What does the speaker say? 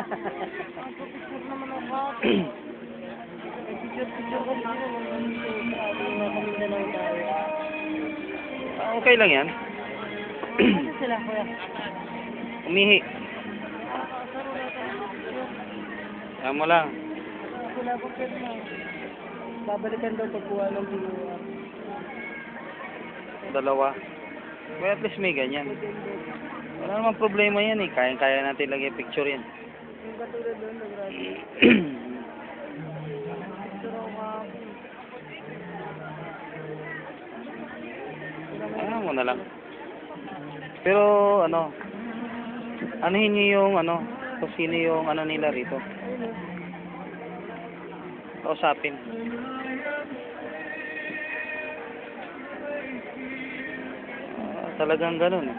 Picture naman ako ako. Picture ko din naman dito. Sabi nga kami dalaw tayo. Okay lang yan. Ano sila kuya? Umihi. Saro na tayo picture. Kaya mo lang. Wala ko pirma. Babalikan daw pagkuha ng PUR. Dalawa. Well, at least may ganyan. Wala namang problema yan eh. Kaya-kaya natin lagay picture yan. Yung katulad doon, nagrabe. Picture ako kahapon. Ano mo na lang. Pero ano, anuhin niyo yung ano, kung sino yung ano nila rito. Kausapin. Talagang ganun eh.